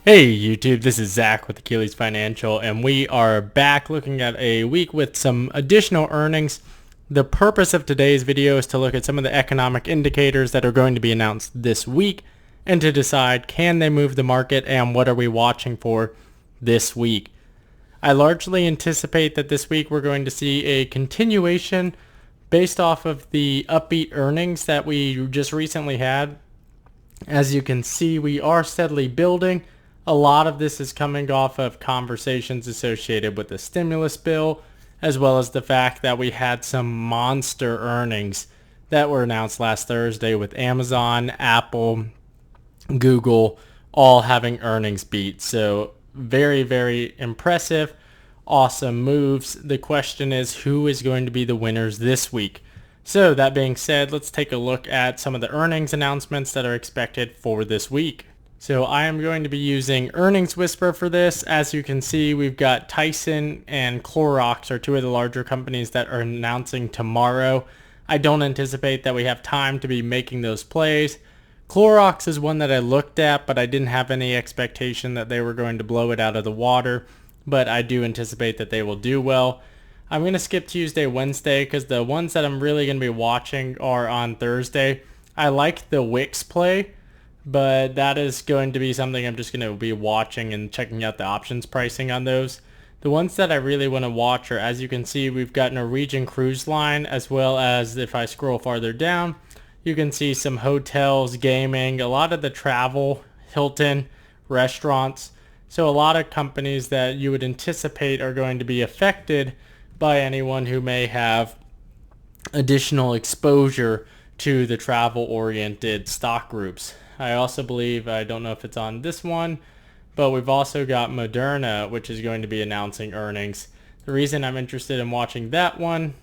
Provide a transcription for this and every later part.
Hey YouTube, this is Zach with Achilles Financial, and we are back looking at a week with some additional earnings. The purpose of today's video is to look at some of the economic indicators that are going to be announced this week and to decide, can they move the market and what are we watching for this week. I largely anticipate that this week we're going to see a continuation based off of the upbeat earnings that we just recently had. As you can see, we are steadily building. A lot of this is coming off of conversations associated with the stimulus bill, as well as the fact that we had some monster earnings that were announced last Thursday with Amazon, Apple, Google, all having earnings beats. So very, very impressive, awesome moves. The question is, who is going to be the winners this week? So that being said, let's take a look at some of the earnings announcements that are expected for this week. So I am going to be using Earnings Whisper for this. As you can see, we've got Tyson and Clorox are two of the larger companies that are announcing tomorrow. I don't anticipate that we have time to be making those plays. Clorox is one that I looked at, but I didn't have any expectation that they were going to blow it out of the water. But I do anticipate that they will do well. I'm going to skip Tuesday, Wednesday, because the ones that I'm really going to be watching are on Thursday. I like the Wix play, but that is going to be something I'm just going to be watching and checking out the options pricing on those. The ones that I really want to watch are, as you can see, we've got Norwegian Cruise Line, as well as if I scroll farther down, you can see some hotels, gaming, a lot of the travel, Hilton, restaurants. So a lot of companies that you would anticipate are going to be affected by anyone who may have additional exposure to the travel-oriented stock groups. I also believe, I don't know if it's on this one, but we've also got Moderna, which is going to be announcing earnings. The reason I'm interested in watching that one,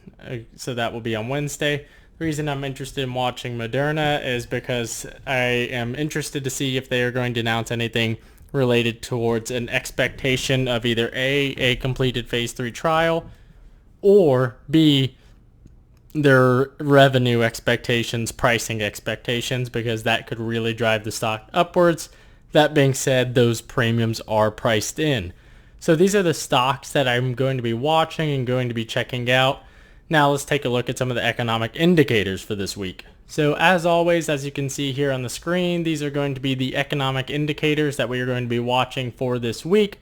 so that will be on Wednesday. The reason I'm interested in watching Moderna is because I am interested to see if they are going to announce anything related towards an expectation of either A completed phase 3 trial, or B, their revenue expectations, pricing expectations, because that could really drive the stock upwards. That being said, those premiums are priced in. So these are the stocks that I'm going to be watching and going to be checking out. Now let's take a look at some of the economic indicators for this week. So as always, as you can see here on the screen, these are going to be the economic indicators that we are going to be watching for this week.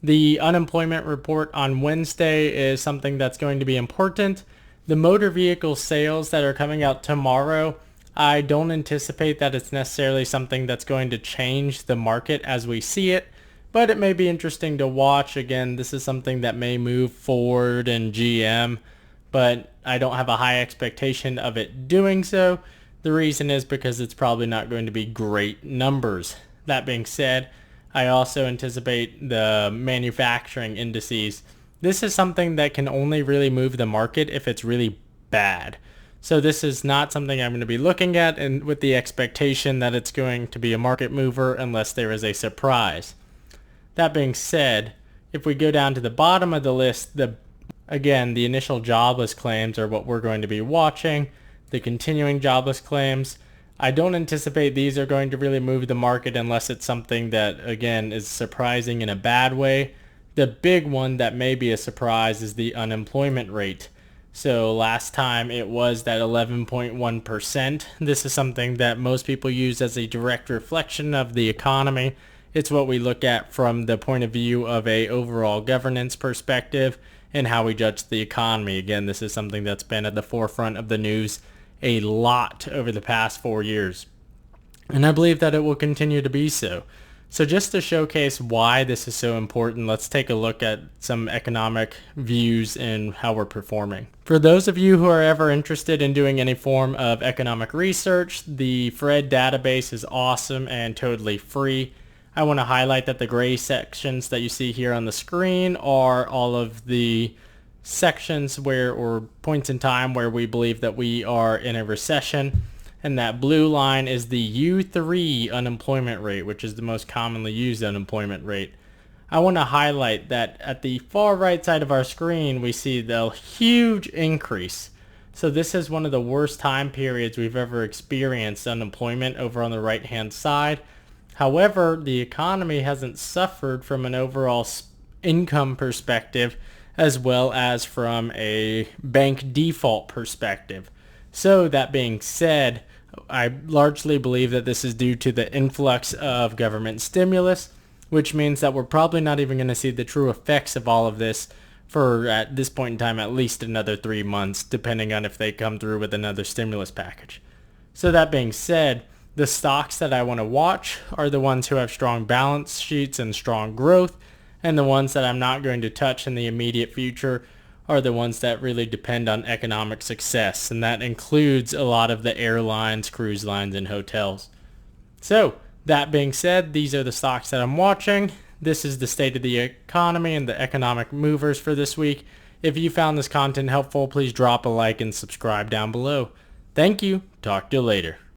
The unemployment report on Wednesday is something that's going to be important. The motor vehicle sales that are coming out tomorrow, I don't anticipate that it's necessarily something that's going to change the market as we see it, but it may be interesting to watch. Again, this is something that may move Ford and GM, but I don't have a high expectation of it doing so. The reason is because it's probably not going to be great numbers. That being said, I also anticipate the manufacturing indices. This is something that can only really move the market if it's really bad. So this is not something I'm going to be looking at and with the expectation that it's going to be a market mover unless there is a surprise. That being said, if we go down to the bottom of the list, again, the initial jobless claims are what we're going to be watching. The continuing jobless claims, I don't anticipate these are going to really move the market unless it's something that, again, is surprising in a bad way. The big one that may be a surprise is the unemployment rate. So last time it was that 11.1%. This is something that most people use as a direct reflection of the economy. It's what we look at from the point of view of a overall governance perspective and how we judge the economy. Again, this is something that's been at the forefront of the news a lot over the past 4 years. And I believe that it will continue to be so. So just to showcase why this is so important, let's take a look at some economic views and how we're performing. For those of you who are ever interested in doing any form of economic research, the Fred database is awesome and totally free. I want to highlight that the gray sections that you see here on the screen are all of the sections where, or points in time where we believe that we are in a recession. And that blue line is the U3 unemployment rate, which is the most commonly used unemployment rate. I want to highlight that at the far right side of our screen, we see the huge increase. So this is one of the worst time periods we've ever experienced unemployment over on the right hand side. However, the economy hasn't suffered from an overall income perspective as well as from a bank default perspective. So that being said, I largely believe that this is due to the influx of government stimulus, which means that we're probably not even going to see the true effects of all of this for, at this point in time, at least another 3 months, depending on if they come through with another stimulus package. So that being said, the stocks that I want to watch are the ones who have strong balance sheets and strong growth, and the ones that I'm not going to touch in the immediate future are the ones that really depend on economic success, and that includes a lot of the airlines, cruise lines, and hotels. So, that being said, these are the stocks that I'm watching. This is the state of the economy and the economic movers for this week. If you found this content helpful, please drop a like and subscribe down below. Thank you. Talk to you later.